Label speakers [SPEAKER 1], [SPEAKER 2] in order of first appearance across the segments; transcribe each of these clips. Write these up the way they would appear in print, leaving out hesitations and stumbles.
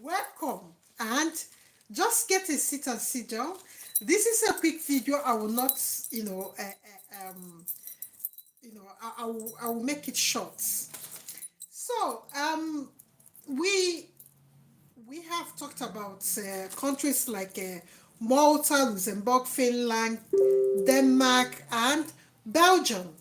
[SPEAKER 1] Welcome, and just get a seat and sit down. This is a quick video. I will not, I will make it short. So, we we have talked about countries like Malta, Luxembourg, Finland, Denmark, and Belgium.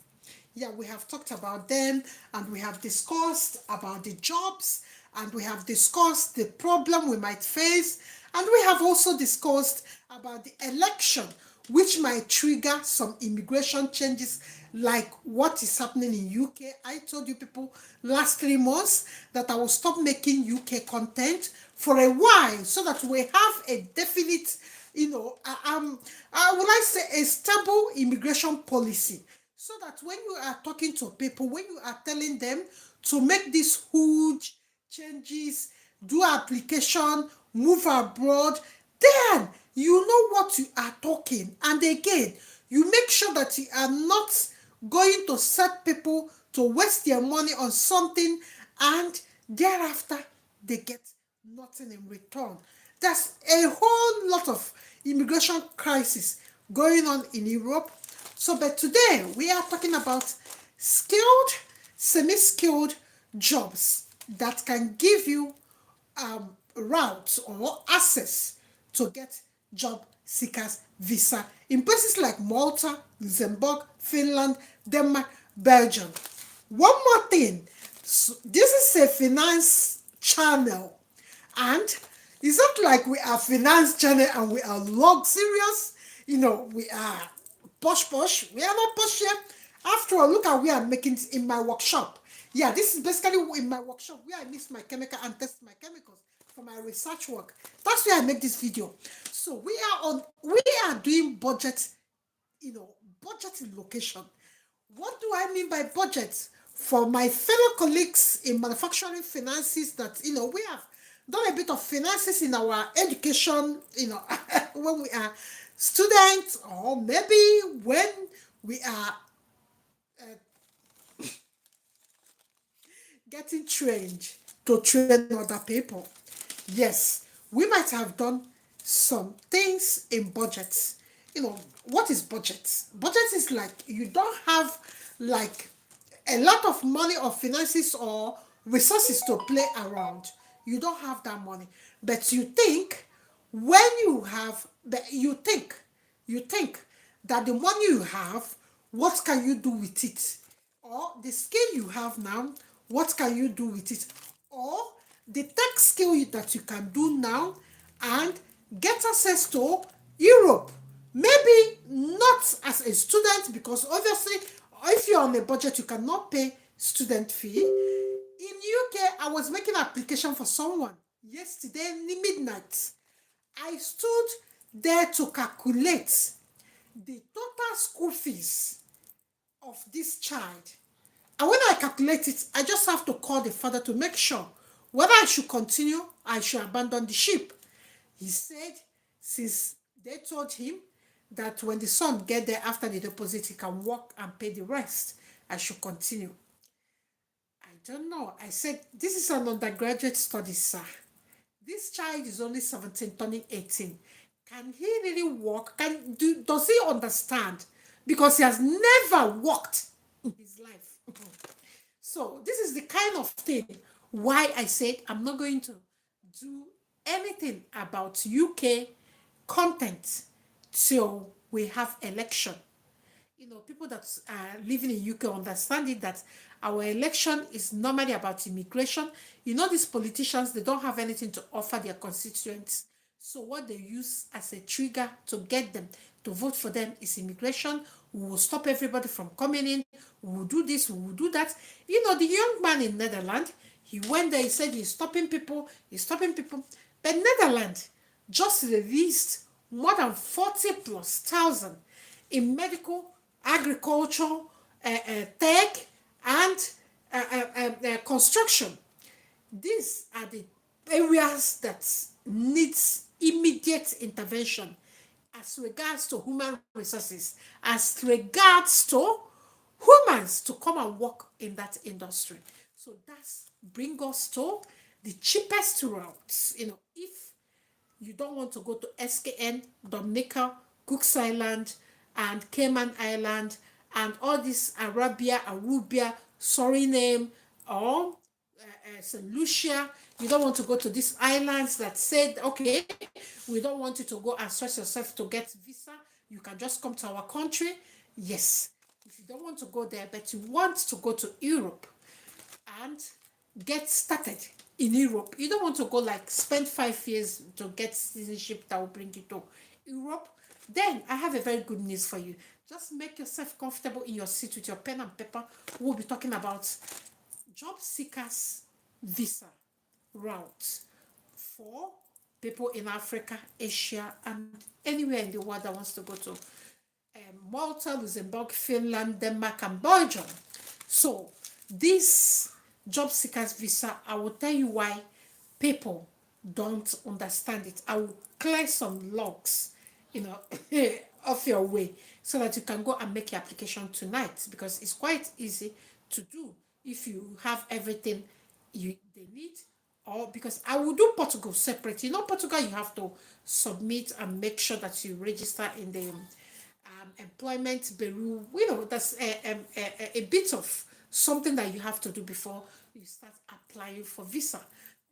[SPEAKER 1] Yeah, we have talked about them, and we have discussed about the jobs, and we have discussed the problem we might face, and we have also discussed about the election, which might trigger some immigration changes like what is happening in UK. I told you people last 3 months that I will stop making UK content for a while so that we have a definite, I would like to say a stable immigration policy, so that when you are talking to people, when you are telling them to make these huge changes, do application, move abroad, then you know what you are talking. And again, you make sure that you are not going to set people to waste their money on something and thereafter they get nothing in return. There's a whole lot of immigration crisis going on in Europe. So, but today we are talking about skilled, semi-skilled jobs that can give you routes or access to get job seekers visa in places like Malta, Luxembourg, Finland, Denmark, Belgium. One more thing, so this is a finance channel, and it's not like we are finance channel and we are luxurious, we are posh. We are not posh here. After all, look at where I'm making it in my workshop. Yeah, this is basically in my workshop where I mix my chemical and test my chemicals for my research work. That's where I make this video. So we are doing budget, budget in location. What do I mean by budget? For my fellow colleagues in manufacturing finances that, we have done a bit of finances in our education, when we are students, or maybe when we are getting trained to train other people. Yes, we might have done some things in budgets. What is budget? Budget is like you don't have like a lot of money or finances or resources to play around. You don't have that money. But you think when you have, but you think that the money you have, what can you do with it? Or the skill you have now, what can you do with it? Or the tech skill that you can do now and get access to Europe. Maybe not as a student, because obviously if you're on a budget you cannot pay student fee. In UK, I was making an application for someone yesterday midnight. I stood there to calculate the total school fees of this child. And when I calculate it, I just have to call the father to make sure whether I should continue, I should abandon the ship. He said, since they told him that when the son get there after the deposit, he can work and pay the rest, I should continue. I don't know. I said, this is an undergraduate study, sir. This child is only 17, turning 18. Can he really work? Does he understand? Because he has never worked in his life. So this is the kind of thing why I said I'm not going to do anything about UK content till we have election. People that are living in UK understand it, that our election is normally about immigration. These politicians, they don't have anything to offer their constituents. So what they use as a trigger to get them to vote for them is immigration. We will stop everybody from coming in. We will do this, we will do that. The young man in Netherlands, he went there, he said he's stopping people. But Netherlands just released more than 40 plus thousand in medical, agriculture, tech, and construction. These are the areas that needs immediate intervention as regards to human resources, as regards to humans to come and work in that industry. So that's bring us to the cheapest routes. If you don't want to go to SKN, Dominica, Cook's Island, and Cayman Island, and all this Arabia, Arubia, Suriname, or St. Lucia. You don't want to go to these islands that said, okay, we don't want you to go and stress yourself to get visa. You can just come to our country. Yes. If you don't want to go there, but you want to go to Europe and get started in Europe. You don't want to go like spend 5 years to get citizenship that will bring you to Europe. Then I have a very good news for you. Just make yourself comfortable in your seat with your pen and paper. We'll be talking about job seekers visa route for people in Africa, Asia, and anywhere in the world that wants to go to Malta, Luxembourg, Finland, Denmark, and Belgium. So this job seekers visa, I will tell you why people don't understand it. I will clear some logs, you know, off your way so that you can go and make your application tonight, because it's quite easy to do if you have everything they need. Or because I will do Portugal separate. Portugal, you have to submit and make sure that you register in the employment bureau. That's a bit of something that you have to do before you start applying for visa.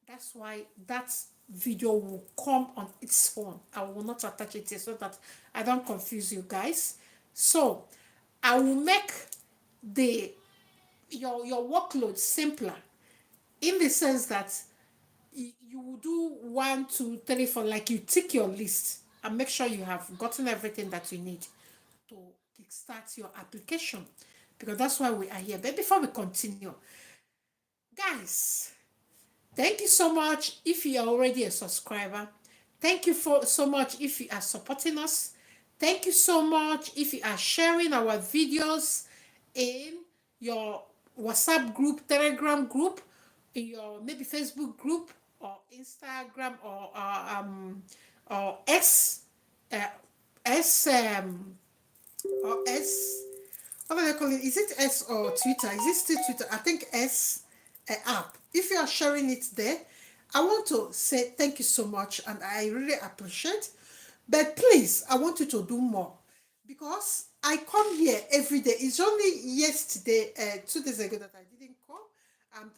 [SPEAKER 1] That's why that video will come on its own. I will not attach it here so that I don't confuse you guys. So I will make the your workload simpler, in the sense that you will do 1, 2, 3, 4, like you tick your list and make sure you have gotten everything that you need to kickstart your application, because that's why we are here. But before we continue, guys, thank you so much if you are already a subscriber. Thank you for so much if you are supporting us. Thank you so much if you are sharing our videos in your WhatsApp group, Telegram group, in your maybe Facebook group or Instagram or uh, S or S, what are they calling it? Is it S or Twitter? Is it still Twitter? I think S app. If you are sharing it there, I want to say thank you so much and I really appreciate. But please, I want you to do more, because I come here every day. It's only yesterday, 2 days ago, that I didn't come.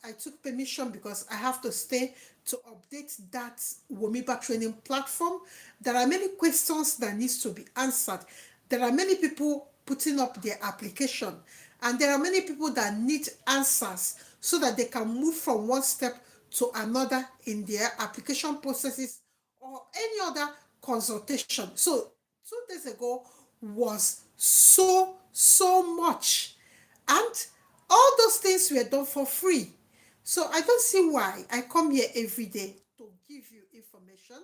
[SPEAKER 1] I took permission because I have to stay to update that Womiba training platform. There are many questions that needs to be answered. There are many people putting up their application, and there are many people that need answers so that they can move from one step to another in their application processes or any other consultation. So 2 days ago was so much, and all those things were done for free. So I don't see why I come here every day to give you information,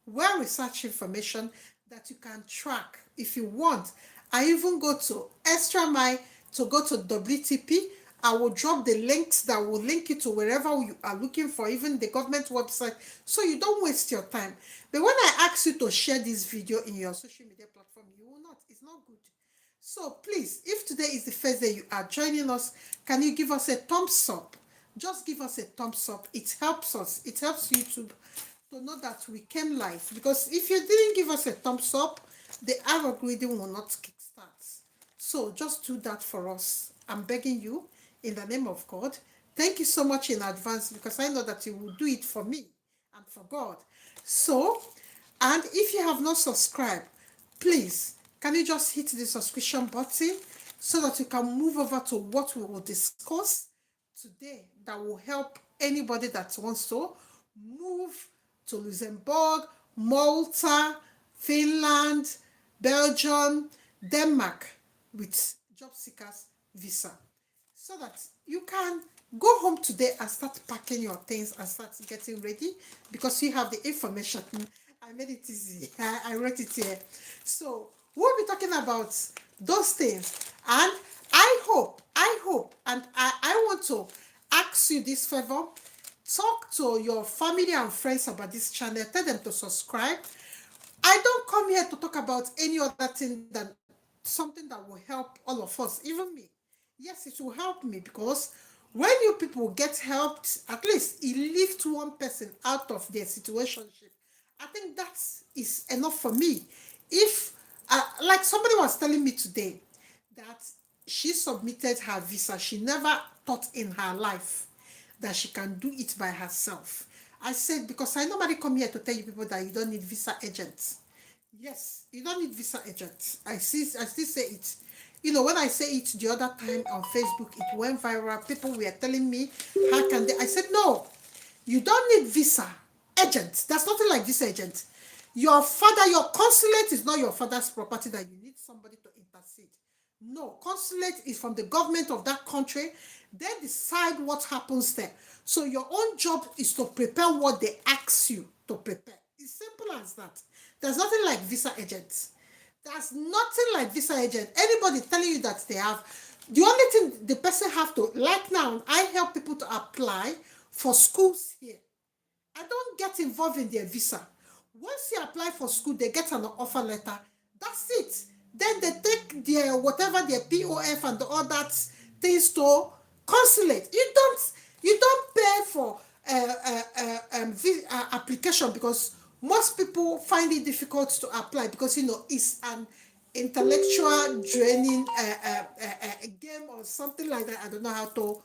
[SPEAKER 1] well researched information that you can track if you want. I even go to extra mile to go to WTP. I will drop the links that will link you to wherever you are looking for, even the government website, so you don't waste your time. But when I ask you to share this video in your social media platform, you will not. It's not good. So please, if today is the first day you are joining us, can you give us a thumbs up? Just give us a thumbs up. It helps us. It helps YouTube to know that we came live. Because if you didn't give us a thumbs up, the algorithm will not kickstart. So just do that for us. I'm begging you in the name of God. Thank you so much in advance, because I know that you will do it for me and for God. So, and if you have not subscribed, please, can you just hit the subscription button so that you can move over to what we will discuss today that will help anybody that wants to move to Luxembourg, Malta, Finland, Belgium, Denmark with job seekers visa, so that you can go home today and start packing your things and start getting ready, because you have the information. I made it easy. I wrote it here. So we'll be talking about those things. And I hope, and I want to ask you this favor. Talk to your family and friends about this channel. Tell them to subscribe. I don't come here to talk about any other thing than something that will help all of us, even me. Yes, it will help me, because When you people get helped, at least it lift one person out of their situation. I think that is enough for me. If, like somebody was telling me today, that she submitted her visa, she never thought in her life that she can do it by herself. I said, because I normally come here to tell you people that you don't need visa agents. Yes, you don't need visa agents. I still say it. You know, when I say it the other time on Facebook, it went viral. People were telling me, how can they? I said, no, you don't need visa agents. There's nothing like visa agents. Your father, your consulate is not your father's property that you need somebody to intercede. No, consulate is from the government of that country. They decide what happens there. So your own job is to prepare what they ask you to prepare. It's simple as that. There's nothing like visa agents. There's nothing like visa agent. Anybody telling you that they have, the only thing the person have to, like now, I help people to apply for schools here. I don't get involved in their visa. Once you apply for school, they get an offer letter. That's it. Then they take their whatever their POF and all that things to consulate. You don't pay for application, because most people find it difficult to apply, because it's an intellectual draining game or something like that. I don't know how to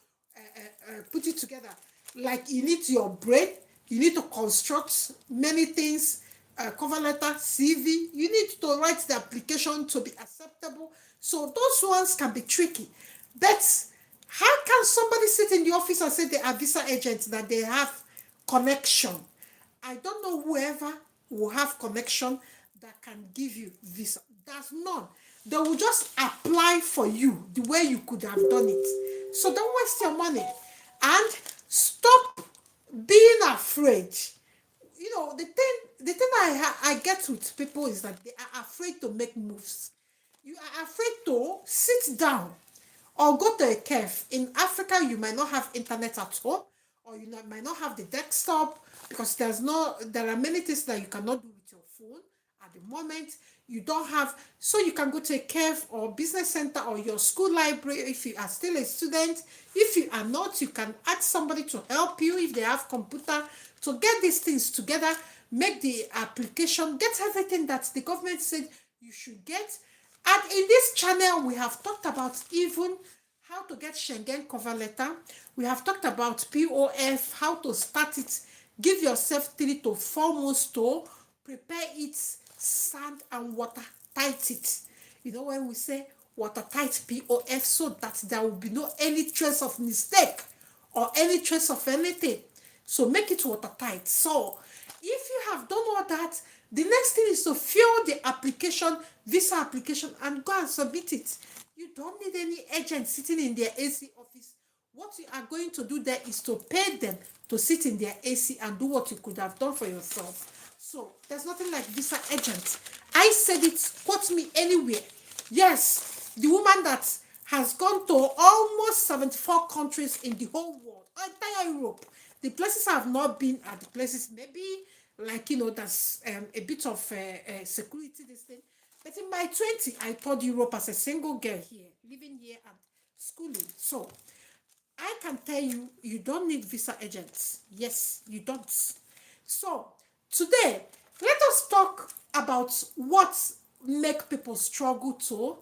[SPEAKER 1] put it together. Like, you need your brain, you need to construct many things, cover letter, CV. You need to write the application to be acceptable. So those ones can be tricky. But how can somebody sit in the office and say they are visa agents, that they have connection? I don't know whoever will have connection that can give you visa. There's none. They will just apply for you the way you could have done it. So don't waste your money. And stop being afraid. The thing I get with people is that they are afraid to make moves. You are afraid to sit down or go to a cafe. In Africa, you might not have internet at home, or might not have the desktop, because there are many things that you cannot do with your phone at the moment. You don't have, so you can go to a cafe or business center or your school library if you are still a student. If you are not, you can ask somebody to help you if they have computer to get these things together, make the application, get everything that the government said you should get. And in this channel, we have talked about even how to get Schengen cover letter. We have talked about POF, how to start it. Give yourself 3 to 4 months to prepare it, sand and water tight it. When we say watertight POF, so that there will be no any trace of mistake or any trace of anything. So make it watertight. So if you have done all that, the next thing is to fill the application, visa application, and go and submit it. You don't need any agent sitting in their AC office. What you are going to do there is to pay them to sit in their AC and do what you could have done for yourself. So there's nothing like visa agent. I said it, quote me anywhere. Yes, the woman that has gone to almost 74 countries in the whole world, entire Europe. The places I have not been are the places, maybe like, there's a bit of security, this thing. But in my 20, I toured Europe as a single girl here, living here and schooling. So I can tell you, you don't need visa agents. Yes, you don't. So today, let us talk about what make people struggle to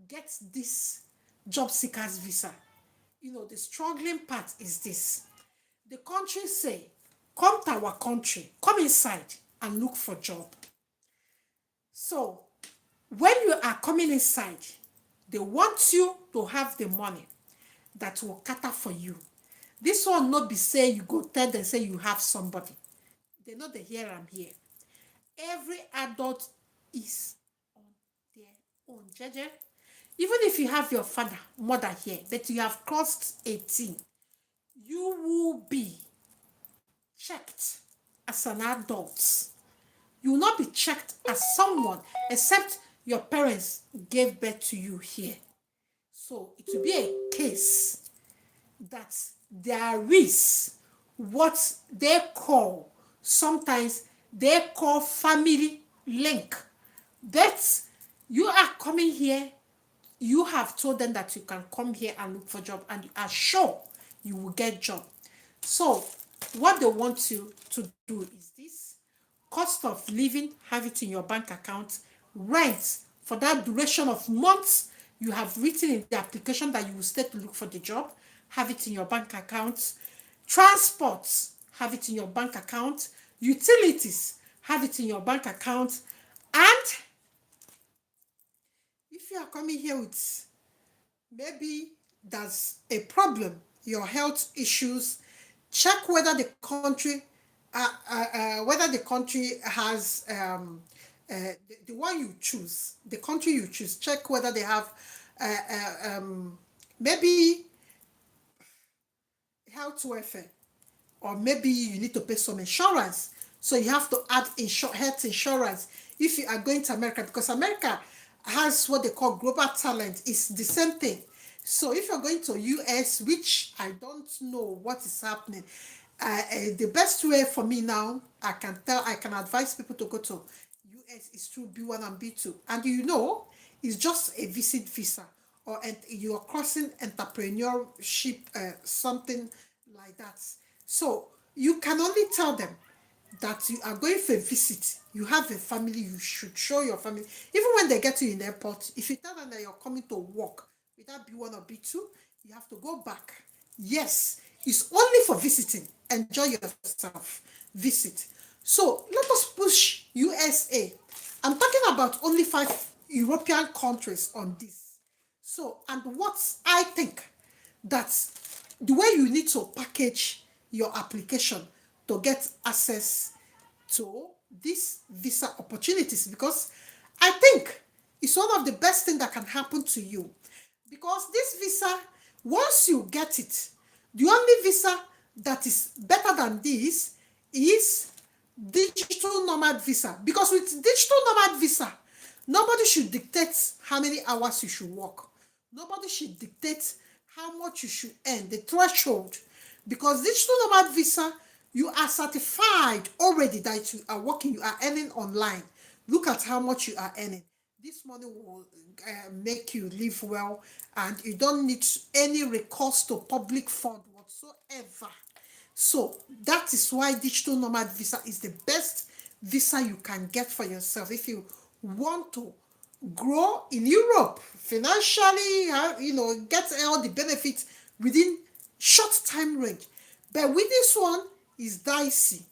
[SPEAKER 1] get this job seekers visa. The struggling part is this. The country say, come to our country, come inside and look for job. So when you are coming inside, they want you to have the money that will cater for you. This one not be say you go tell them say you have somebody. They know they hear I'm here. Every adult is on their own. Jeje. Even if you have your father, mother here, but you have crossed 18, you will be checked as an adult. You will not be checked as someone, except your parents gave birth to you here. So it will be a case that there is what sometimes they call family link. That you are coming here, you have told them that you can come here and look for job, and you are sure you will get job. So what they want you to do is this: cost of living, have it in your bank account; rent for that duration of months you have written in the application that you will stay to look for the job, have it in your bank account; transport, have it in your bank account; utilities, have it in your bank account; and if you are coming here with, maybe there's a problem, your health issues, check whether the country has the one you choose, the country you choose, check whether they have maybe health welfare, or maybe you need to pay some insurance. So you have to add health insurance if you are going to America, because America has what they call global talent. It's the same thing. So if you're going to US, which I don't know what is happening, the best way for me now, I can advise people to go to US is through B1 and B2. And it's just a visit visa, or you're crossing entrepreneurship, something like that. So you can only tell them that you are going for a visit, you have a family, you should show your family. Even when they get you in the airport, if you tell them that you're coming to work without B1 or B2, you have to go back. Yes, it's only for visiting. Enjoy yourself. Visit. So let us push USA. I'm talking about only 5 European countries on this. So, and what I think that the way you need to package your application to get access to these visa opportunities, because I think it's one of the best things that can happen to you. Because this visa, once you get it, the only visa that is better than this is digital nomad visa. Because with digital nomad visa, nobody should dictate how many hours you should work. Nobody should dictate how much you should earn, the threshold. Because digital nomad visa, you are certified already that you are working, you are earning online. Look at how much you are earning. This money will make you live well, and you don't need any recourse to public fund whatsoever. So that is why digital nomad visa is the best visa you can get for yourself if you want to grow in Europe financially, get all the benefits within short time range. But with this one, is dicey.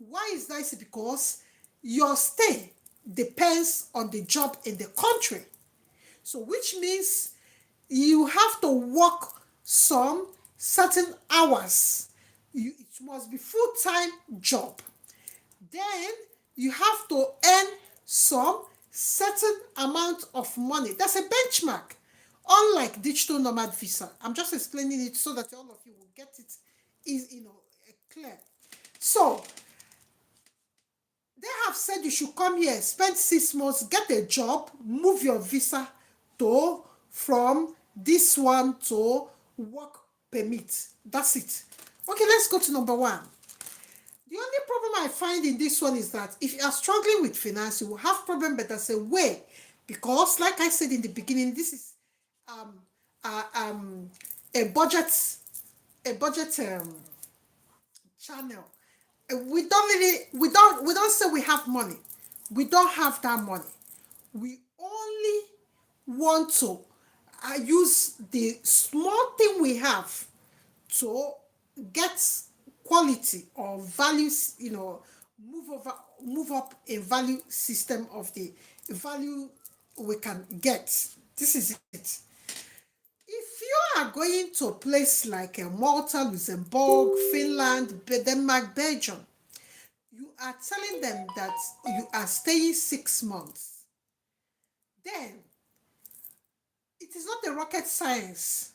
[SPEAKER 1] Why is dicey? Because your stay depends on the job in the country. So which means you have to work some certain hours. It must be full-time job. Then you have to earn some certain amount of money. That's a benchmark. Unlike digital nomad visa. I'm just explaining it so that all of you will get it clear. So they have said you should come here, spend 6 months, get a job, move your visa to from this one to work permit. That's it. Okay, let's go to number 1. The only problem I find in this one is that if you are struggling with finance, you will have problem, but there's a way. Because, like I said in the beginning, this is a budget channel. We don't say we have money. We don't have that money. We only want to use the small thing we have to get quality or values, move up a value system of the value we can get. This is it. If you are going to a place like Malta, Luxembourg, Finland, Denmark, Belgium, you are telling them that you are staying 6 months. Then it is not a rocket science.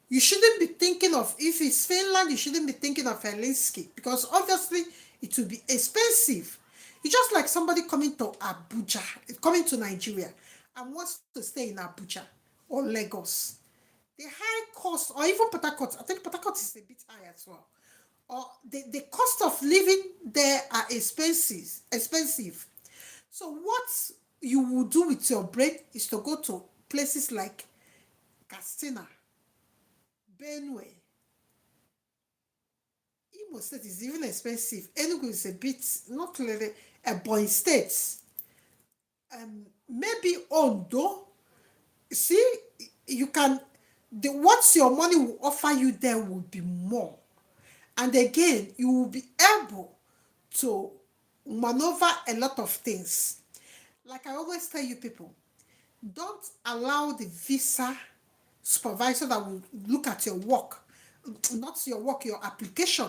[SPEAKER 1] You shouldn't be thinking of, if it's Finland, you shouldn't be thinking of Helsinki, because obviously it will be expensive. It's just like somebody coming to Abuja, coming to Nigeria, and wants to stay in Abuja or Lagos. The high cost, or even Port Harcourt, I think Port Harcourt is a bit high as well. Or the cost of living there are expensive. So what you will do with your brain is to go to places like Castina, Benue, Imo State is even expensive. Enugu is a bit, not really a boy state. Maybe Ondo. See, you can, what your money will offer you there will be more. And again, you will be able to maneuver a lot of things. Like I always tell you people, don't allow the visa supervisor that will look at your work, not your work, your application,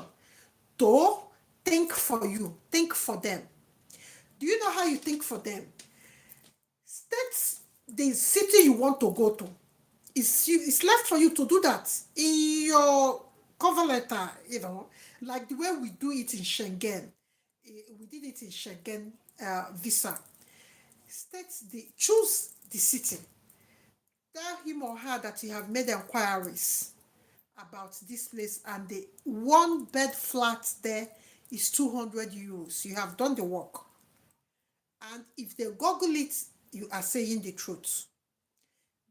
[SPEAKER 1] to think for you, think for them. Do you know how you think for them? State the city you want to go to. It's left for you to do that in your cover letter, like the way we do it in Schengen. We did it in Schengen visa. Choose the city. Tell him or her that you have made enquiries about this place and the one bed flat there is 200 euros. You have done the work. And if they Google it, you are saying the truth.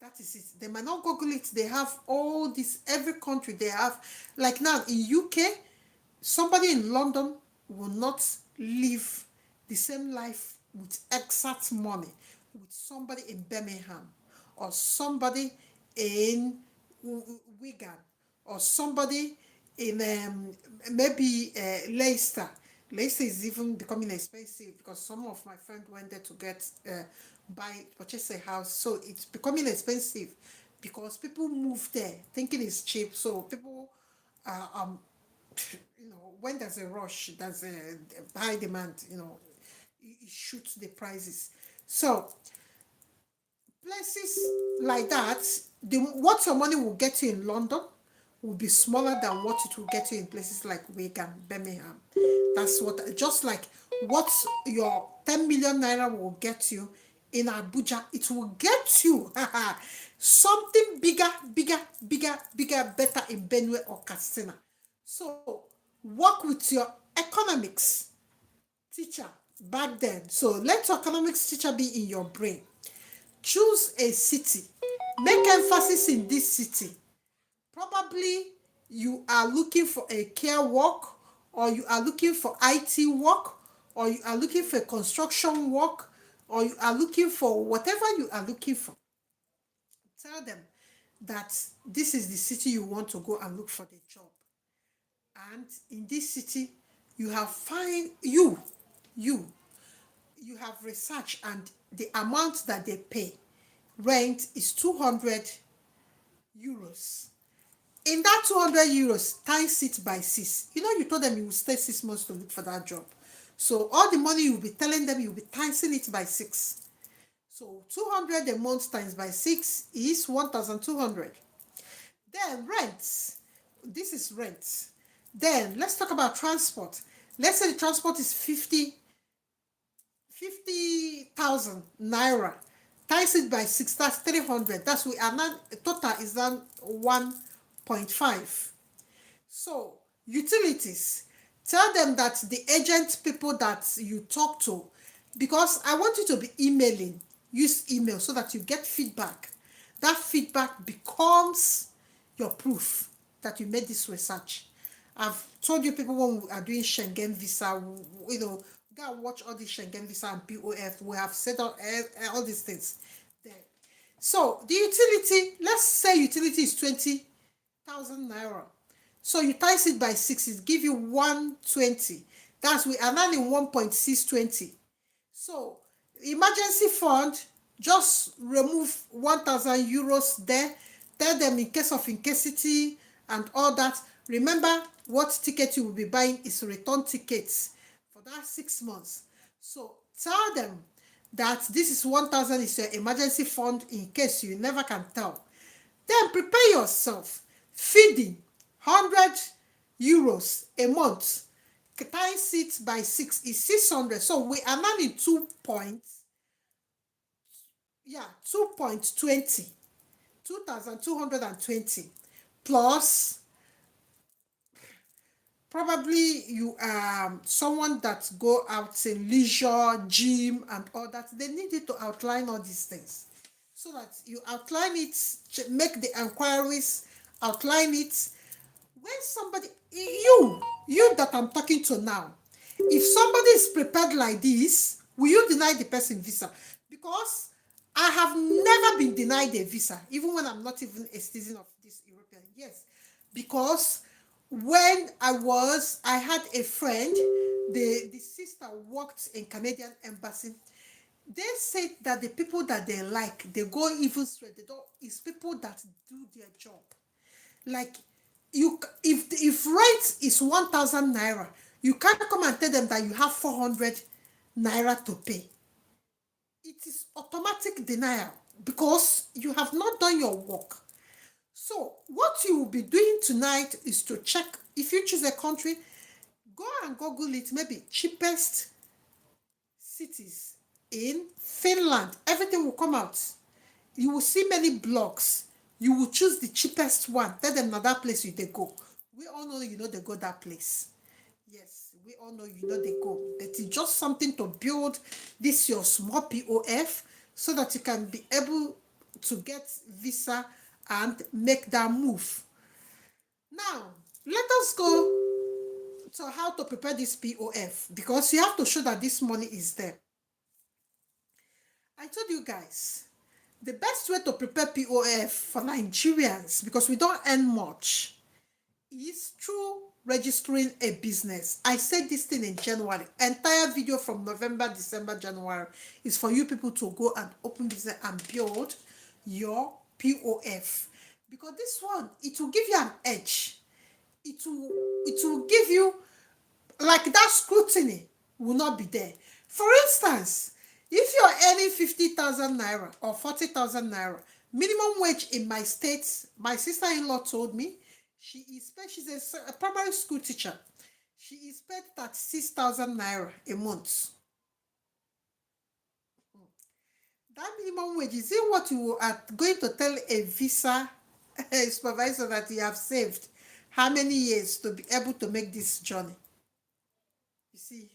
[SPEAKER 1] That is it. They might not Google it. They have all this, every country they have. Like now in UK, somebody in London will not live the same life with exact money with somebody in Birmingham or somebody in Wigan or somebody in maybe Leicester. Leicester is even becoming expensive because some of my friends went there to purchase a house. So it's becoming expensive because people move there thinking it's cheap. So people, when there's a rush, there's a high demand, it shoots the prices. So places like that, what your money will get you in London will be smaller than what it will get you in places like Wigan, Birmingham. That's what, just like what your 10 million naira will get you in Abuja, it will get you something bigger, better in Benue or Katsina. So work with your economics teacher back then. So let your economics teacher be in your brain. Choose a city. Make emphasis in this city. Probably you are looking for a care work, or you are looking for IT work, or you are looking for construction work, or you are looking for whatever you are looking for. Tell them that this is the city you want to go and look for the job. And in this city, you have you have research, and the amount that they pay rent is 200 euros. In that 200 euros, times it by 6. You told them you will stay 6 months to look for that job. So all the money you'll be telling them, you'll be timesing it by 6. So 200 a month times by 6 is 1,200. Then rent. This is rent. Then let's talk about transport. Let's say the transport is 50,000 naira. Times it by 6, that's 300. That's we are now, total is then 1.5. So utilities, tell them that the agent people that you talk to, because I want you to be emailing, use email so that you get feedback. That feedback becomes your proof that you made this research. I've told you people when we are doing Schengen visa, go and watch all the Schengen visa and POF. We have set up all these things there. So the utility, let's say utility is 20,000 naira. So you times it by 6, it give you 120. That's, we are now in 1.620. So emergency fund, just remove 1,000 euros there. Tell them in case of incasity and all that. Remember, what ticket you will be buying is return tickets for that 6 months. So tell them that this is 1,000 is your emergency fund in case you never can tell. Then prepare yourself. Feeding, 100 euros a month. Times it by 6 is 600. So we are now in 2.20. 2,220 plus probably you are someone that go out in leisure, gym and all that. They need you to outline all these things so that you outline it, make the inquiries, outline it. when somebody, you that I'm talking to now, if somebody is prepared like this, will you deny the person visa? Because I have never been denied a visa, even when I'm not even a citizen of this European. Yes, because when I had a friend, the sister worked in Canadian embassy. They said that the people that they like, they go even straight. They don't. It's people that do their job. Like, if rent is 1,000 naira, you can't come and tell them that you have 400 naira to pay. It is automatic denial because you have not done your work. So what you will be doing tonight is to check. If you choose a country, go and Google it, maybe cheapest cities in Finland. Everything will come out. You will see many blogs. You will choose the cheapest one. Tell them na that place you they go. We all know you know they go that place. Yes, we all know you know they go. But it's just something to build this your small POF so that you can be able to get visa and make that move. Now, let us go to how to prepare this POF because you have to show that this money is there. I told you guys, the best way to prepare POF for Nigerians, because we don't earn much, is through registering a business. I said this thing in January. Entire video from November, December, January is for you people to go and open business and build your POF. Because this one, it will give you an edge. It will give you, like, that scrutiny will not be there. For instance, if you're earning 50,000 naira or 40,000 naira, minimum wage in my state, my sister-in-law told me, she's a primary school teacher. She is paid 36,000 naira a month. That minimum wage, is it what you are going to tell a visa supervisor that you have saved how many years to be able to make this journey? You see,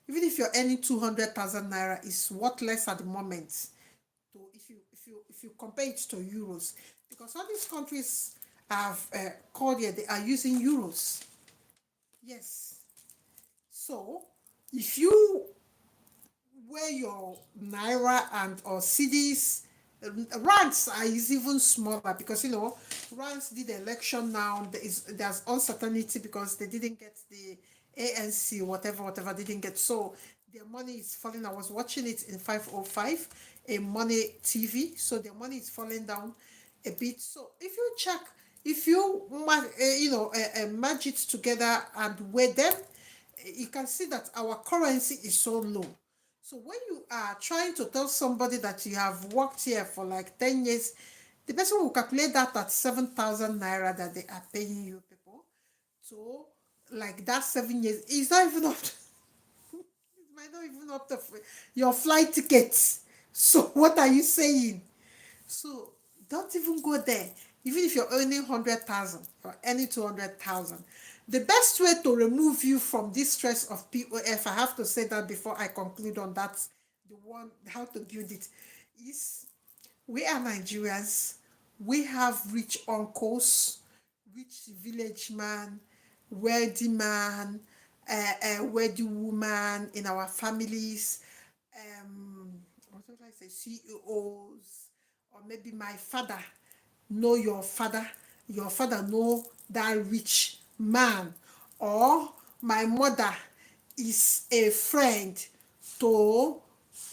[SPEAKER 1] even if you're earning 200,000 naira, it's worthless at the moment. So if you compare it to euros, because all these countries have called here, they are using euros. Yes. So if you wear your naira and or cedis, rands is even smaller because rands did the election now. There's uncertainty because they didn't get the ANC, whatever didn't get. So their money is falling. I was watching it in 505, a money TV. So their money is falling down a bit. So if you check, if you merge it together and weigh them, you can see that our currency is so low. So when you are trying to tell somebody that you have worked here for like 10 years, the person will calculate that at 7,000 naira that they are paying you people. So like that 7 years, it's not even up to, it might not even up to your flight tickets. So what are you saying? So don't even go there. Even if you're earning 100,000 or earning 200,000, the best way to remove you from this stress of POF, I have to say that before I conclude on that, the one how to build it, is we are Nigerians. We have rich uncles, rich village man, wealthy man, wealthy woman in our families. What did I say? CEOs, or maybe my father know your father know that rich man, or my mother is a friend to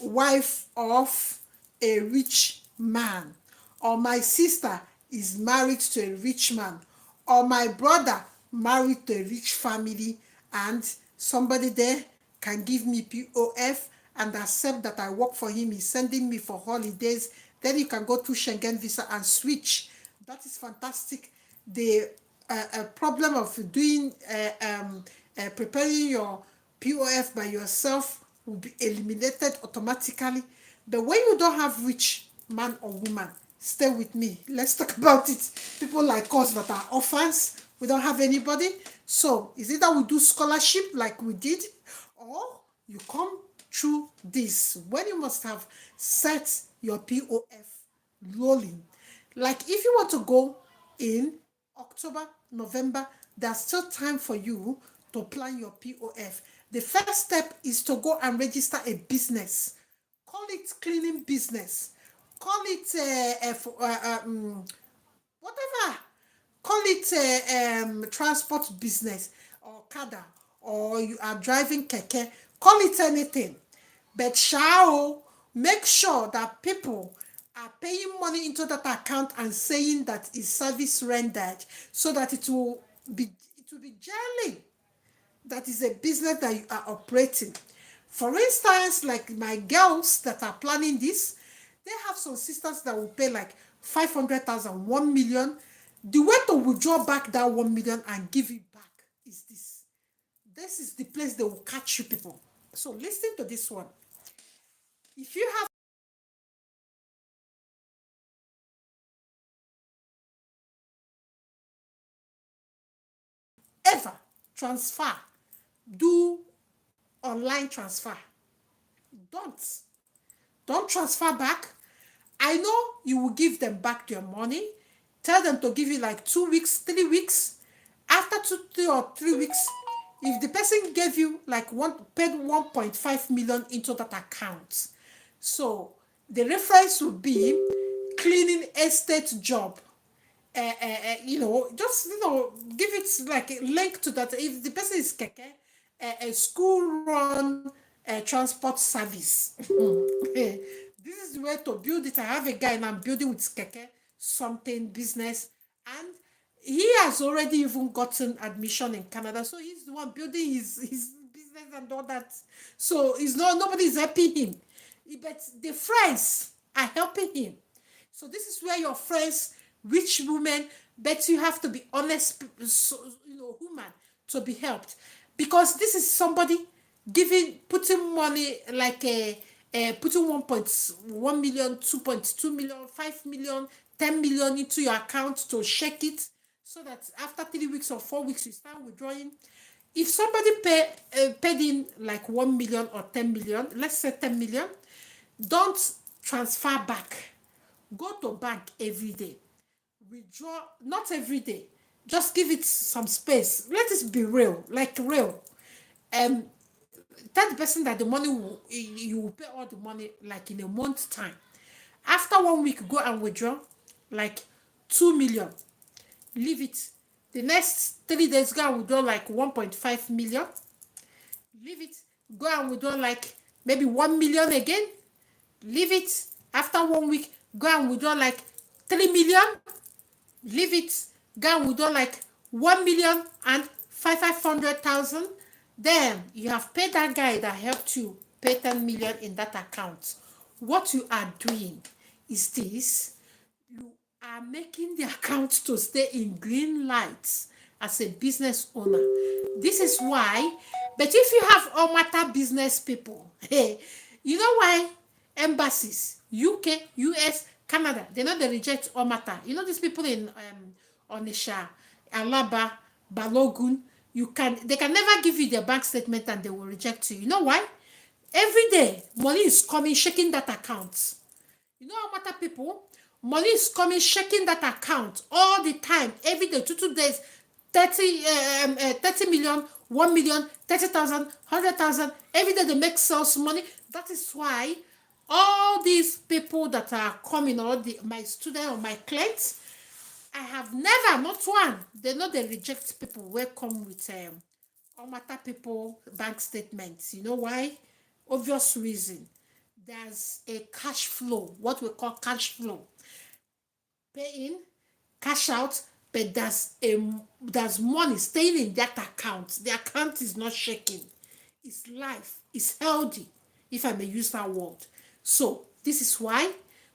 [SPEAKER 1] wife of a rich man, or my sister is married to a rich man, or my brother married to a rich family, and somebody there can give me POF and accept that I work for him, he's sending me for holidays, then you can go through Schengen visa and switch. That is fantastic. The problem of doing preparing your POF by yourself will be eliminated automatically. But when you don't have rich man or woman, stay with me. Let's talk about it. People like us that are orphans, we don't have anybody. So is it that we do scholarship like we did, or you come through this when you must have set your POF rolling. Like if you want to go in October, November, there's still time for you to plan your POF. The first step is to go and register a business. Call it cleaning business. Call it whatever. Call it a transport business or kada, or you are driving keke. Call it anything. But shall make sure that people are paying money into that account and saying that is service rendered, so that it will be jelly that is a business that you are operating. For instance, like my girls that are planning this, they have some sisters that will pay like 500,000, 1 million. The way to withdraw back that 1 million and give it back is this. This is the place they will catch you people. So listen to this one. If you have ever transfer, do online transfer. Don't. Don't transfer back. I know you will give them back their money. Tell them to give you like 2 weeks, 3 weeks. After 2 or 3 weeks, if the person gave you like paid 1.5 million into that account, so the reference will be cleaning estate job. Just give it like a link to that. If the person is keke, a school run transport service. This is the way to build it. I have a guy and I'm building with keke something business, and he has already even gotten admission in Canada, so he's the one building his business and all that. So it's nobody's helping him, but the friends are helping him. So this is where your friends, rich women, but you have to be honest, so, human, to be helped, because this is somebody putting money like putting 1.1 million, 2.2 million, 5 million, 10 million into your account to shake it, so that after 3 weeks or 4 weeks you start withdrawing. If somebody paid in like 1 million or 10 million, let's say 10 million, don't transfer back. Go to bank every day. Withdraw, not every day. Just give it some space. Let it be real, like real. Um, Tell the person that the money you will pay all the money like in a month's time. After 1 week, go and withdraw like 2 million. Leave it. The next 3 days, go and withdraw like 1.5 million. Leave it. Go and withdraw like maybe 1 million again. Leave it. After 1 week, go and withdraw like 3 million. Leave it. Go and withdraw like 1 million and 500,000. Then you have paid that guy that helped you pay 10 million in that account. What you are doing is this: you are making the account to stay in green lights as a business owner. This is why, but if you have all matter business people, hey, you know why embassies, UK, US, Canada, they reject all matter. These people in Onisha, Alaba, Balogun, they can never give you their bank statement and they will reject you. You know why? Every day, money is coming, shaking that account. How matter people, money is coming, shaking that account all the time, every day, 2 days, 30 million, 1 million, 30,000, 100,000. Every day they make sales money. That is why all these people that are coming, my students or my clients, I have never, not one, they reject people who come with all matter people bank statements. You know why? Obvious reason. There's a cash flow, what we call cash flow. Pay in, cash out, but there's money staying in that account. The account is not shaking. It's life. It's healthy, if I may use that word. So this is why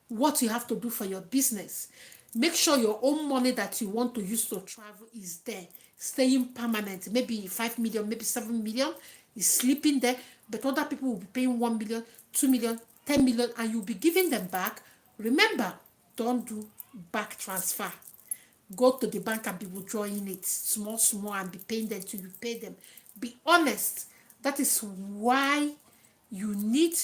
[SPEAKER 1] what you have to do for your business, make sure your own money that you want to use to travel is there, staying permanent. Maybe 5 million, maybe 7 million is sleeping there, but other people will be paying 1 million, 2 million, 10 million, and you'll be giving them back. Remember, don't do back transfer. Go to the bank and be withdrawing it small, small, and be paying them till you pay them. Be honest. That is why you need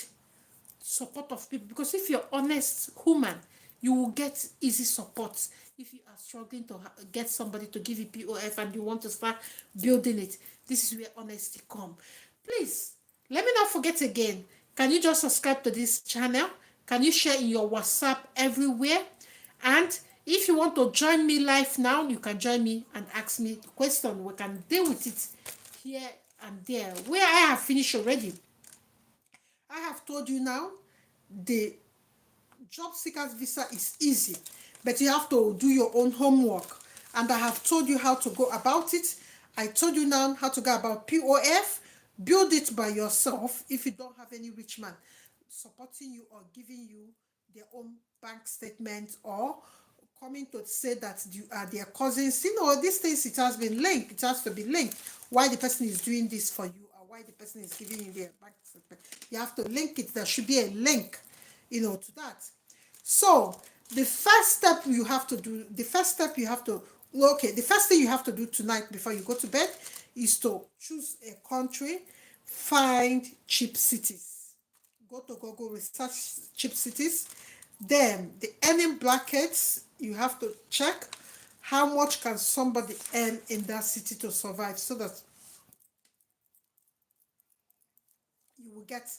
[SPEAKER 1] support of people, because if you're honest human, You will get easy support. If you are struggling to get somebody to give you POF and you want to start building it, this is where honesty come. Please, let me not forget again. Can you just subscribe to this channel? Can you share in your WhatsApp everywhere? And if you want to join me live now, you can join me and ask me the question. We can deal with it here and there. Where I have finished already. I have told you now, the job seekers visa is easy, but you have to do your own homework. And I have told you how to go about it. I told you now how to go about POF. Build it by yourself if you don't have any rich man supporting you or giving you their own bank statement or coming to say that you are their cousins. You know, these things, it has been linked. It has to be linked. Why the person is doing this for you or why the person is giving you their bank statement. You have to link it. There should be a link, you know, to that. So the first step you have to do, the first thing you have to do tonight before you go to bed is to choose a country, find cheap cities. Go to Google, research cheap cities. Then the earning brackets, you have to check how much can somebody earn in that city to survive so that you will get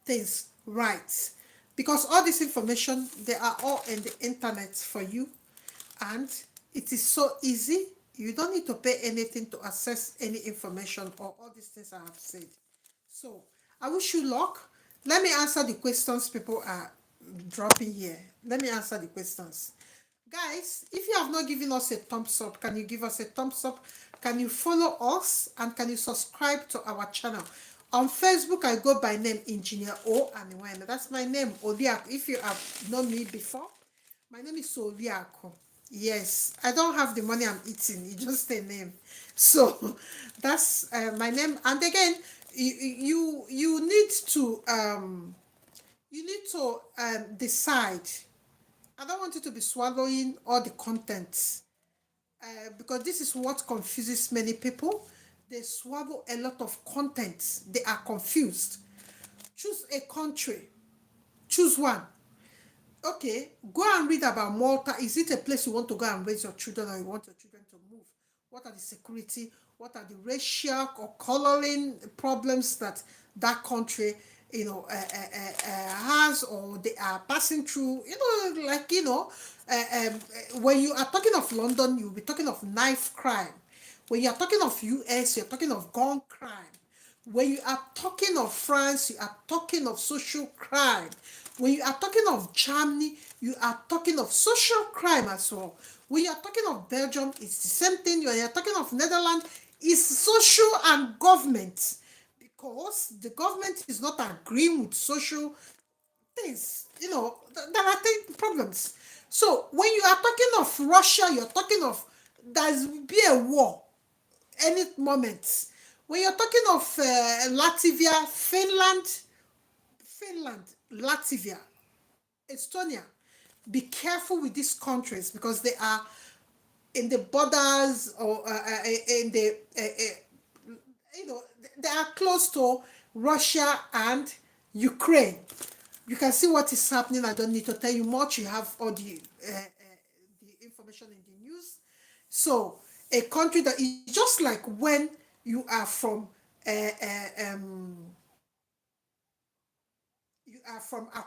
[SPEAKER 1] things right. Because all this information, they are all in the internet for you. And it is so easy. You don't need to pay anything to access any information or all these things I have said. So I wish you luck. Let me answer the questions people are dropping here. Let me answer the questions. Guys, if you have not given us a thumbs up, can you give us a thumbs up? Can you follow us and can you subscribe to our channel? On Facebook, I go by name Engineer O Onyinye. That's my name, Oliako. If you have known me before, my name is Oliako. Yes, I don't have the money I'm eating. It's just a name. So that's my name. And again, you need to decide. I don't want you to be swallowing all the contents because this is what confuses many people. They swallow a lot of content. They are confused. Choose a country. Choose one. Okay, go and read about Malta. Is it a place you want to go and raise your children or you want your children to move? What are the security? What are the racial or coloring problems that that country, has or they are passing through? When you are talking of London, you'll be talking of knife crime. When you are talking of US, you're talking of gun crime. When you are talking of France, you are talking of social crime. When you are talking of Germany, you are talking of social crime as well. When you are talking of Belgium, it's the same thing. When you are talking of Netherlands, it's social and government. Because the government is not agreeing with social things. There are problems. So when you are talking of Russia, you're talking of there's be a war any moment. When you're talking of Latvia, Finland, Latvia, Estonia, be careful with these countries because they are in the borders or in the they are close to Russia and Ukraine. You can see what is happening. I don't need to tell you much. You have all the information in the news. So a country that is just like when you are from Akwa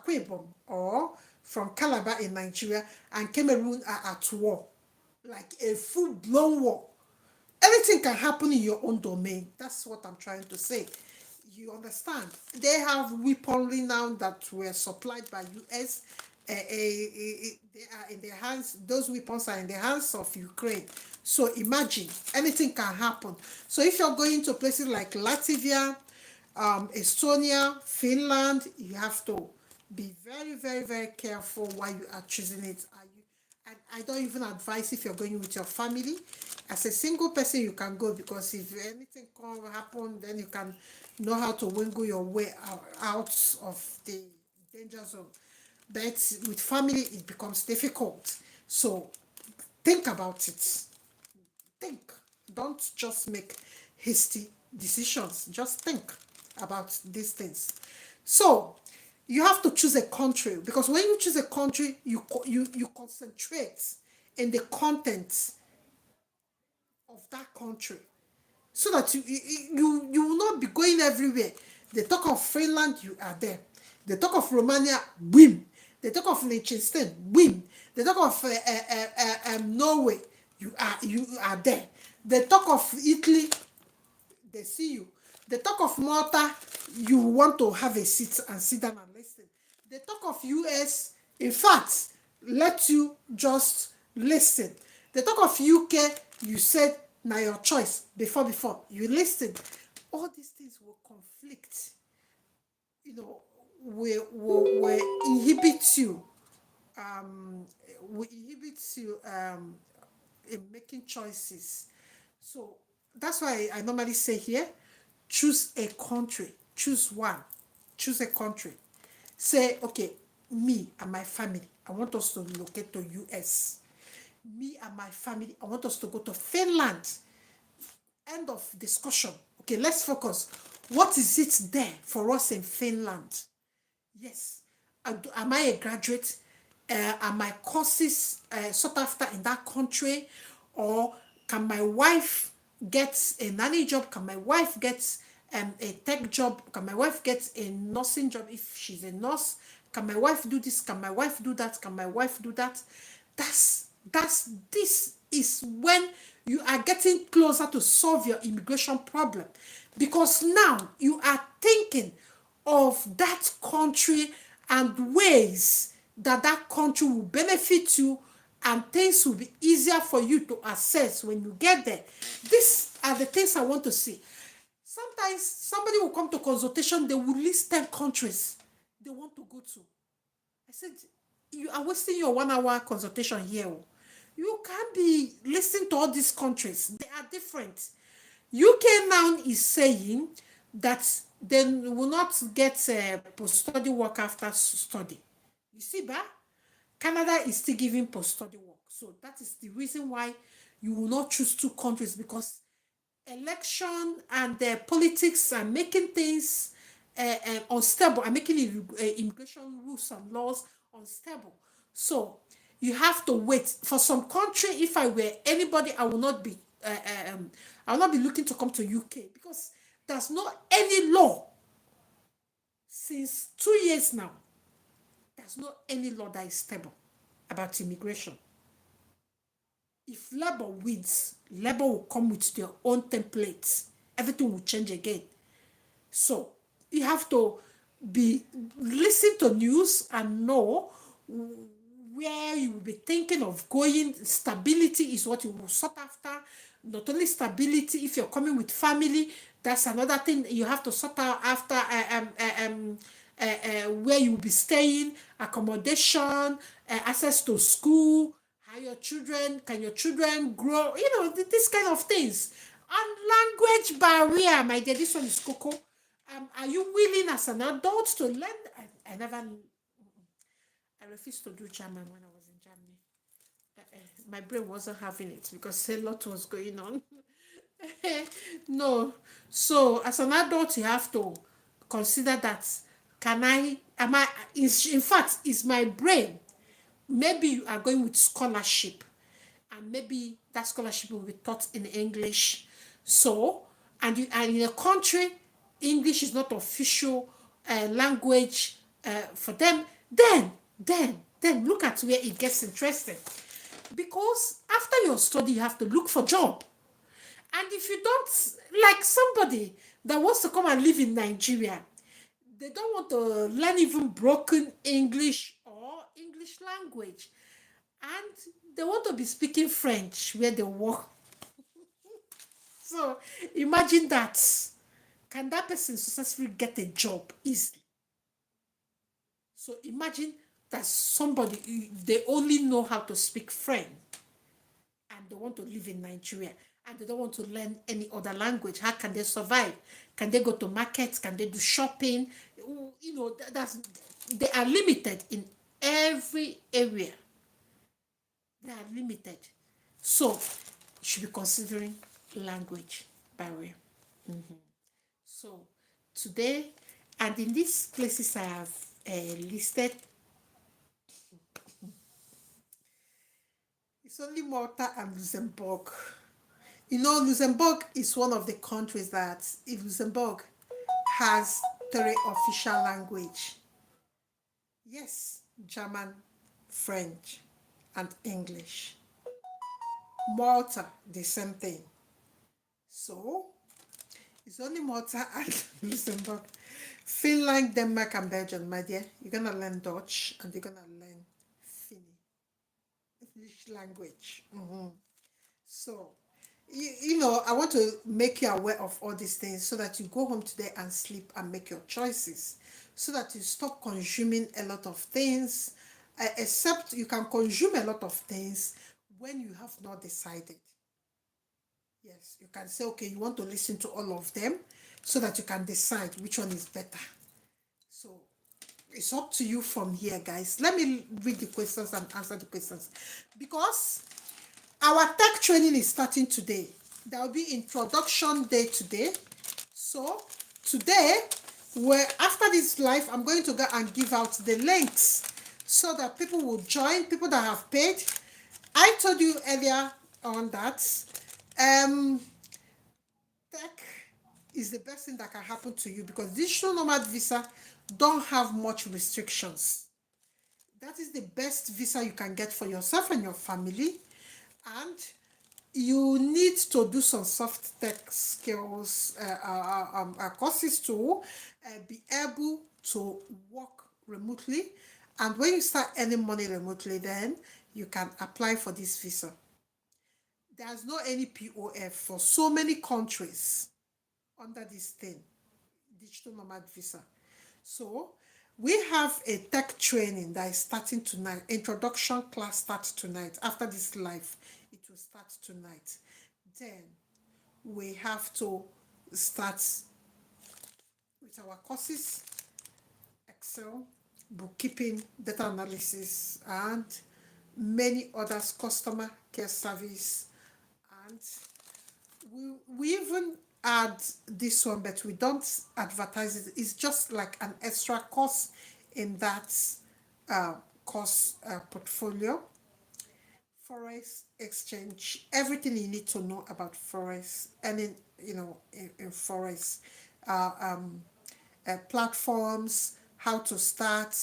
[SPEAKER 1] Ibom or from Calabar in Nigeria and Cameroon are at war, like a full-blown war. Anything can happen in your own domain. That's what I'm trying to say. You understand? They have weaponry now that were supplied by US. They are in their hands. Those weapons are in the hands of Ukraine. So imagine, anything can happen. So if you're going to places like Latvia, Estonia, Finland, you have to be very, very, very careful while you are choosing it. And I don't even advise if you're going with your family. As a single person, you can go because if anything can happen, then you can know how to wiggle your way out of the danger zone. But with family, it becomes difficult. So think about it. Think. Don't just make hasty decisions. Just think about these things. So you have to choose a country, because when you choose a country, you concentrate in the content of that country, so that you will not be going everywhere. They talk of Finland, you are there. They talk of Romania, win. They talk of Liechtenstein, win. They talk of Norway, you are there. They talk of Italy, they see you. They talk of Malta, you want to have a seat and sit down and listen. They talk of US, in fact, let you just listen. They talk of UK, you said now your choice before you listen. All these things will conflict, will inhibit you, um, in making choices. So that's why I normally say here, choose a country, choose one, choose a country. Say, okay, me and my family, I want us to relocate to US. Me and my family, I want us to go to Finland. End of discussion. Okay, let's focus. What is it there for us in Finland? Yes. Am I a graduate? Are my courses sought after in that country? Or can my wife get a nanny job? Can my wife get a tech job? Can my wife get a nursing job if she's a nurse? Can my wife do this? Can my wife do that? Can my wife do that? This is when you are getting closer to solve your immigration problem, because now you are thinking of that country and ways that that country will benefit you, and things will be easier for you to assess when you get there. These are the things I want to see. Sometimes somebody will come to consultation, they will list 10 countries they want to go to. I said, you are wasting your 1 hour consultation here. You can't be listening to all these countries. They are different. UK now is saying that they will not get post-study work after study. You see, ba? Canada is still giving post-study work. So that is the reason why you will not choose 2 countries, because election and politics are making things unstable, and making immigration rules and laws unstable. So you have to wait for some country. If I were anybody, I will not be looking to come to UK, because there's not any law since 2 years now. There's not any law that is stable about immigration. If Labour wins, Labour will come with their own templates. Everything will change again. So you have to be listen to news and know where you will be thinking of going. Stability is what you will sought after. Not only stability, if you're coming with family, that's another thing you have to sort out after. Where you will be staying, accommodation, access to school, how your children, can your children grow, this kind of things. And language barrier, my dear, this one is cocoa. Are you willing as an adult to learn? I refused to do German when I was in Germany. My brain wasn't having it, because a lot was going on. No. So as an adult, you have to consider that, in fact, is my brain, maybe you are going with scholarship, and maybe that scholarship will be taught in English. So, and in a country, English is not official language for them. Then look at where it gets interesting. Because after your study, you have to look for job. And if you don't, like somebody that wants to come and live in Nigeria, they don't want to learn even broken English or English language. And they want to be speaking French where they work. So imagine that. Can that person successfully get a job easily? So imagine that somebody, they only know how to speak French, and they want to live in Nigeria, and they don't want to learn any other language. How can they survive? Can they go to markets? Can they do shopping? They are limited in every area. They are limited. So you should be considering language barrier. So today, and in these places I have listed. It's only Malta and Luxembourg. You know, Luxembourg is one of the countries that in Luxembourg has three official language. Yes, German, French, and English. Malta, the same thing. So, it's only Malta and Luxembourg. Finland, Denmark, and Belgium, my dear. You're gonna learn Dutch and you're gonna learn Finnish language. So, you know, I want to make you aware of all these things so that you go home today and sleep and make your choices. So that you stop consuming a lot of things, except you can consume a lot of things when you have not decided. Yes, you can say, okay, you want to listen to all of them so that you can decide which one is better. So it's up to you from here, guys. Let me read the questions and answer the questions. Because our tech training is starting today. There will be introduction day today. So today, after this live, I'm going to go and give out the links so that people will join, people that have paid. I told you earlier on that tech is the best thing that can happen to you because digital nomad visa don't have much restrictions. That is the best visa you can get for yourself and your family. And you need to do some soft tech skills courses to be able to work remotely. And when you start earning money remotely, then you can apply for this visa. There's no any POF for so many countries under this thing, digital nomad visa. So we have a tech training that is starting tonight. Introduction class starts tonight. After this live, it will start tonight. Then we have to start with our courses, Excel, bookkeeping, data analysis, and many others, customer care service. And we even add this one, but we don't advertise it. It's just like an extra course in that course portfolio. Forex exchange, everything you need to know about forex, and in forex, platforms, how to start,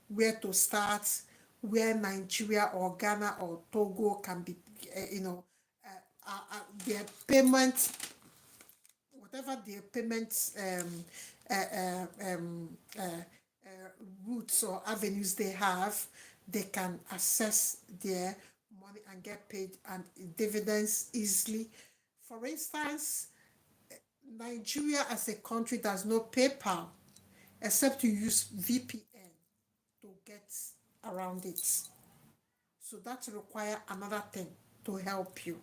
[SPEAKER 1] where Nigeria or Ghana or Togo can be, their payment, whatever their payments routes or avenues they have, they can access their money and get paid and dividends easily. For instance, Nigeria as a country does not PayPal except you use VPN to get around it. So that require another thing to help you.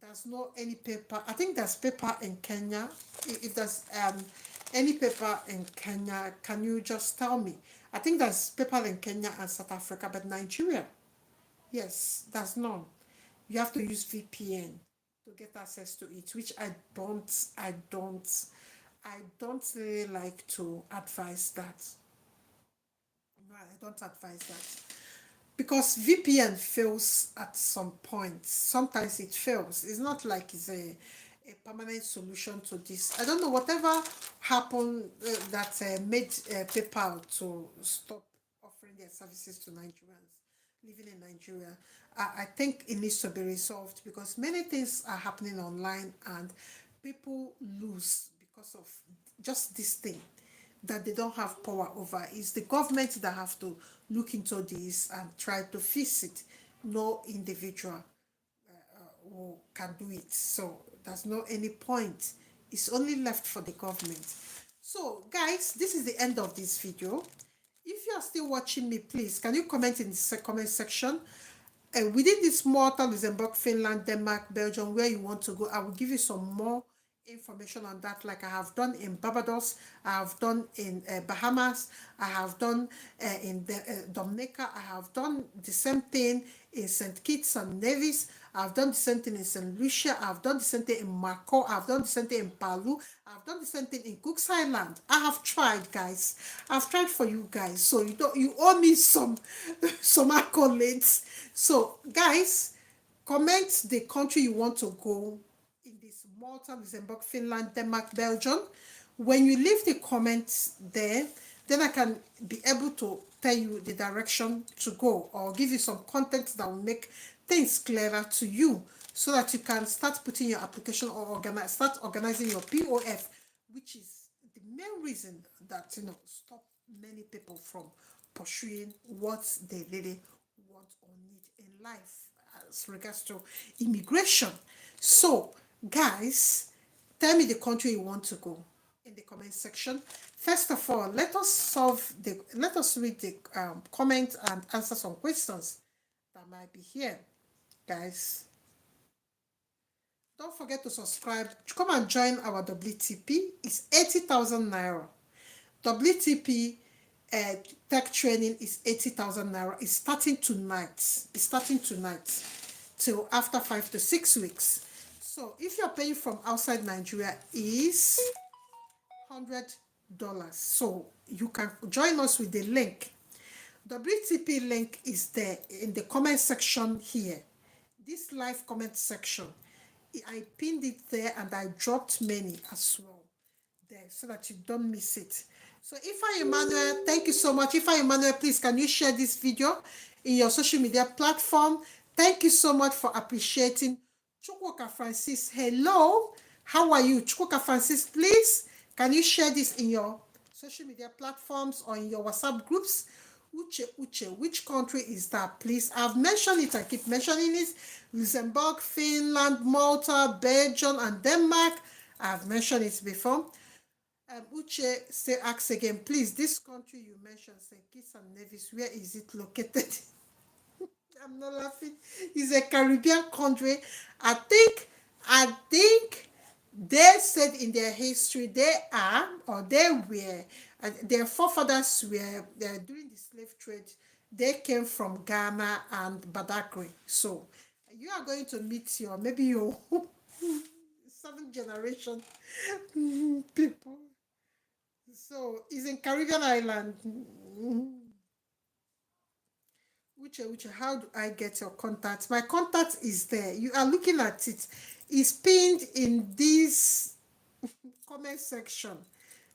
[SPEAKER 1] There's no any paper. I think there's paper in Kenya. If there's any paper in Kenya, can you just tell me? I think there's paper in Kenya and South Africa, but Nigeria, yes, there's none. You have to use VPN to get access to it, which I don't really like to advise that. No, I don't advise that. Because VPN fails at some point. Sometimes it fails. It's not like it's a permanent solution to this. I don't know, whatever happened that made PayPal to stop offering their services to Nigerians living in Nigeria. I think it needs to be resolved because many things are happening online and people lose because of just this thing that they don't have power over. It's the government that have to look into this and try to fix it. No individual who can do it. So there's no any point. It's only left for the government. So guys, this is the end of this video. If you are still watching me, please, can you comment in the comment section? Within this Malta, Luxembourg, Finland, Denmark, Belgium, where you want to go, I will give you some more information on that, like I have done in Barbados, I have done in Bahamas, I have done in Dominica, I have done the same thing in St. Kitts and Nevis, I've done the same thing in St. Lucia. I've done the same thing in Mako. I've done the same thing in Palu. I've done the same thing in Cook's Island. I have tried, guys. I've tried for you guys. So you owe me some some accolades. So, guys, comment the country you want to go in this: Malta, Luxembourg, Finland, Denmark, Belgium. When you leave the comments there, then I can be able to tell you the direction to go or give you some content that will make things clearer to you so that you can start putting your application or start organizing your POF, which is the main reason that, stop many people from pursuing what they really want or need in life as regards to immigration. So, guys, tell me the country you want to go in the comment section. First of all, let us read the comments and answer some questions that might be here, guys. Don't forget to subscribe. Come and join our WTP. It's 80,000 naira. WTP tech training is 80,000 naira. It's starting tonight. Till after 5 to 6 weeks. So if you're paying from outside Nigeria, is $100. So you can join us with the link. WTP link is there in the comment section here. This live comment section. I pinned it there and I dropped many as well there so that you don't miss it. So Ifa Emmanuel, thank you so much. Ifa Emmanuel, please can you share this video in your social media platform? Thank you so much for appreciating. Chukwuka Francis, hello. How are you? Chukwuka Francis, please, can you share this in your social media platforms or in your WhatsApp groups? Uche, which country is that, please? I've mentioned it, I keep mentioning it. Luxembourg, Finland, Malta, Belgium, and Denmark. I've mentioned it before. Uche, say, ask again, please. This country you mentioned, St. Kitts and Nevis, where is it located? I'm not laughing. It's a Caribbean country. I think they said in their history their forefathers were during the slave trade. They came from Ghana and Badagry. So you are going to meet maybe your 7th generation people. So it's in Caribbean island. Uche, how do I get your contact? My contact is there. You are looking at it. It's pinned in this comment section.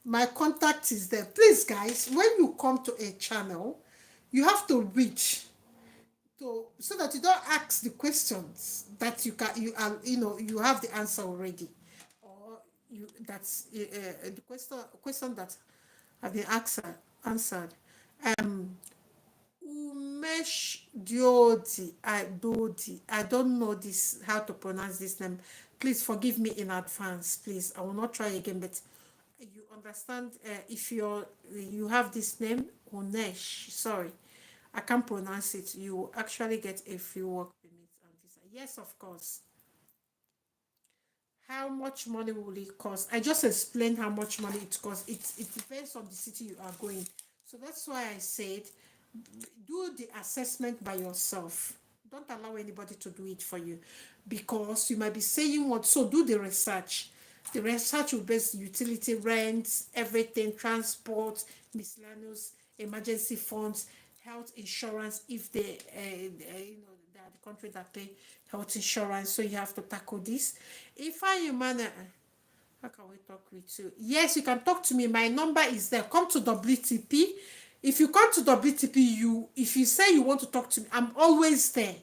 [SPEAKER 1] My contact is there. Please, guys, when you come to a channel, you have to reach so that you don't ask the questions that you have the answer already, or that's the question that have been answered. Umesh Dodi. I don't know how to pronounce this name. Please forgive me in advance. Please, I will not try again. But you understand, if you have this name, Unesh. Sorry, I can't pronounce it. You actually get a free work permit and visa. Yes, of course. How much money will it cost? I just explained how much money it costs. It depends on the city you are going. So that's why I said do the assessment by yourself. Don't allow anybody to do it for you, because you might be saying what. So do the research. The research will base utility rents, everything, transport, miscellaneous, emergency funds, health insurance, if they are the country that pay health insurance. So you have to tackle this. If I am how can we talk with you? Yes, you can talk to me. My number is there. Come to WTP. If you come to WTP, if you say you want to talk to me, I'm always there.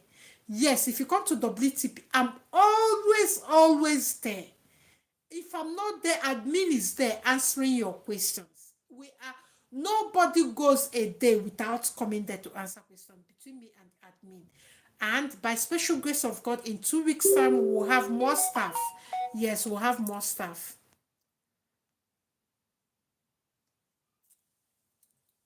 [SPEAKER 1] Yes, if you come to WTP, I'm always there. If I'm not there, admin is there answering your questions. Nobody goes a day without coming there to answer questions between me and admin. And by special grace of God, in 2 weeks' time, we will have more staff. Yes, we'll have more staff.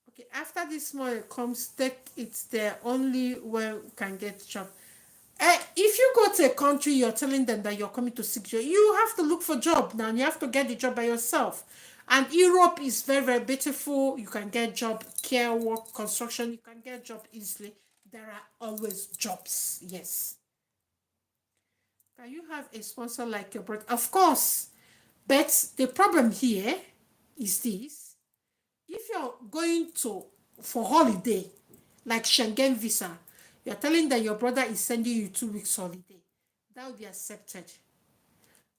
[SPEAKER 1] Okay, after this money comes, it's the only way we can get job. If you go to a country, you're telling them that you're coming to seek job, you have to look for job now. You have to get the job by yourself. And Europe is very, very beautiful. You can get job, care work, construction. You can get job easily. There are always jobs. Yes. Can you have a sponsor like your brother? Of course. But the problem here is this. If you're going to for holiday, like Schengen visa, you're telling that your brother is sending you 2 weeks holiday. That will be accepted.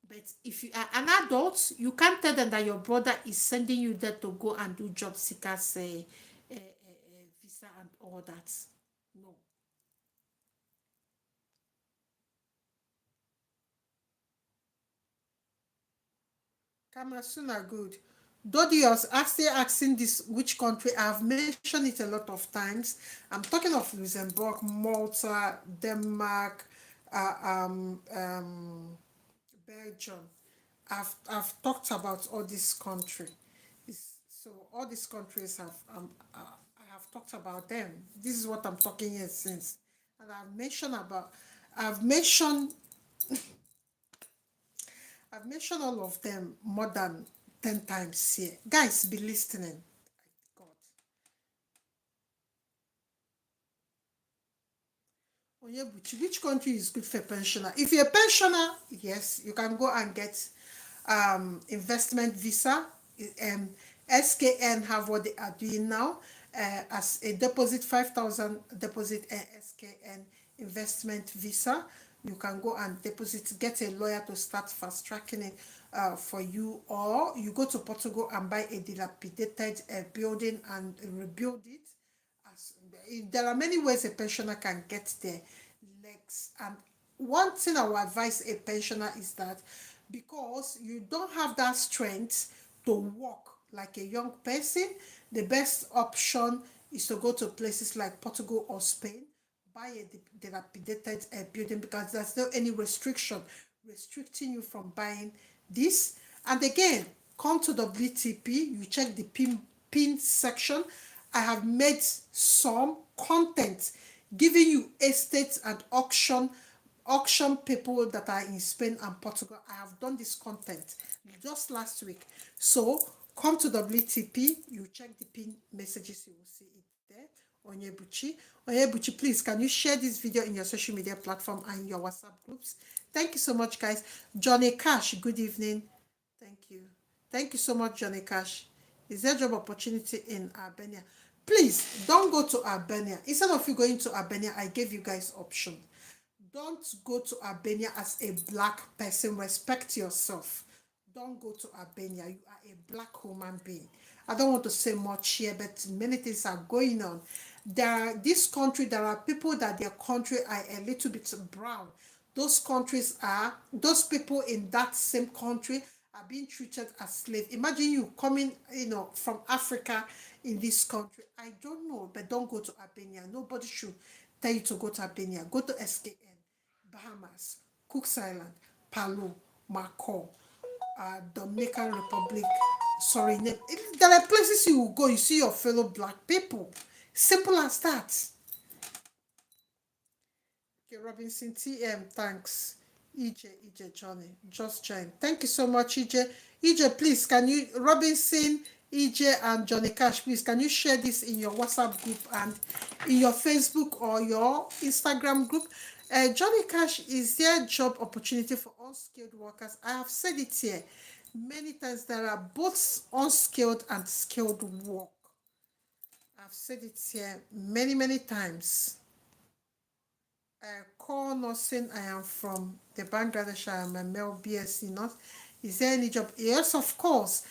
[SPEAKER 1] But if you are an adult, you can't tell them that your brother is sending you there to go and do job seekers visa and all that. No. Cameroon are good. Though you are still asking this which country, I've mentioned it a lot of times. I'm talking of Luxembourg, Malta, Denmark, uh, um, um, Belgium. I've talked about all these countries. So all these countries I have talked about them. This is what I'm talking here since, and I've mentioned I've mentioned all of them more than 10 times here. Guys, be listening. God. Onyebuchi, which country is good for pensioner? If you're a pensioner, yes, you can go and get investment visa. Um, SKN have what they are doing now as a deposit 5,000 deposit SKN investment visa. You can go and deposit, get a lawyer to start fast tracking it for you, or you go to Portugal and buy a dilapidated building and rebuild it. As, there are many ways a pensioner can get their legs. And one thing I would advise a pensioner is that because you don't have that strength to walk like a young person, the best option is to go to places like Portugal or Spain, buy a dilapidated building because there's no any restriction restricting you from buying this. And again, come to WTP, you check the pin section. I have made some content giving you estates and auction people that are in Spain and Portugal. I have done this content just last week. So come to WTP, you check the pin messages, you will see it there. Onyebuchi. Onyebuchi, please, can you share this video in your social media platform and your WhatsApp groups? Thank you so much, guys. Johnny Cash, good evening. Thank you. Thank you so much, Johnny Cash. Is there job opportunity in Albania? Please don't go to Albania. Instead of you going to Albania, I gave you guys option. Don't go to Albania as a black person. Respect yourself. Don't go to Albania. You are a black human being. I don't want to say much here, but many things are going on. This country, there are people that their country are a little bit brown. Those people in that same country are being treated as slaves. Imagine you coming, from Africa in this country. I don't know, but don't go to Albania. Nobody should tell you to go to Albania. Go to SKN, Bahamas, Cook's Island, Palau, Macau, Dominican Republic, Suriname. There are places you will go, you see your fellow black people. Simple as that. Okay, Robinson TM, thanks. EJ, Johnny, just join. Thank you so much, EJ. EJ, please, can you, Robinson, EJ, and Johnny Cash, please, can you share this in your WhatsApp group and in your Facebook or your Instagram group? Johnny Cash, is there job opportunity for unskilled workers? I have said it here many times. There are both unskilled and skilled work. I've said it here many, many times. Core nursing, I am from the Bangladesh, I am a male BSc nurse. Is there any job? Yes, of course.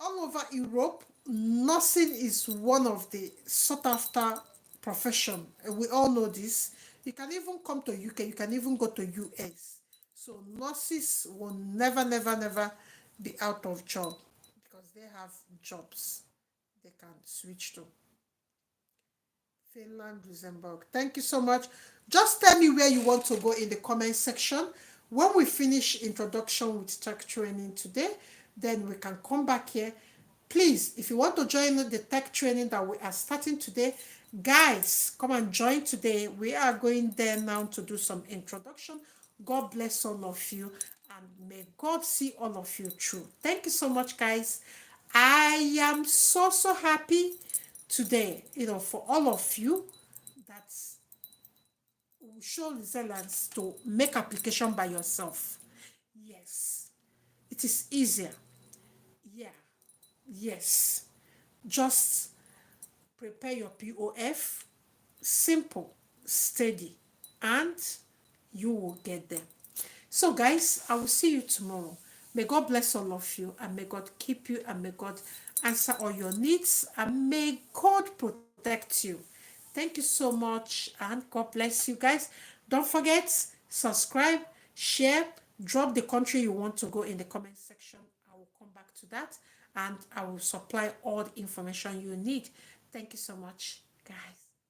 [SPEAKER 1] All over Europe, nursing is one of the sought after profession. We all know this. You can even come to UK, you can even go to US. So nurses will never, never, never be out of job because they have jobs they can switch to. Finland, Luxembourg. Thank you so much. Just tell me where you want to go in the comment section. When we finish introduction with tech training today, then we can come back here. Please, if you want to join the tech training that we are starting today, guys, come and join today. We are going there now to do some introduction. God bless all of you and may God see all of you through. Thank you so much, guys. I am so, so happy today, for all of you that show resilience to make application by yourself. Yes, it is easier. Yeah, yes. Just prepare your POF, simple, steady, and you will get there. So, guys, I will see you tomorrow. May God bless all of you, and may God keep you, and may God answer all your needs, and may God protect you. Thank you so much, and God bless you, guys. Don't forget, subscribe, share, drop the country you want to go in the comment section. I will come back to that, and I will supply all the information you need. Thank you so much, guys.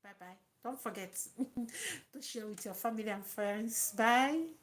[SPEAKER 1] Bye bye. Don't forget to share with your family and friends. Bye.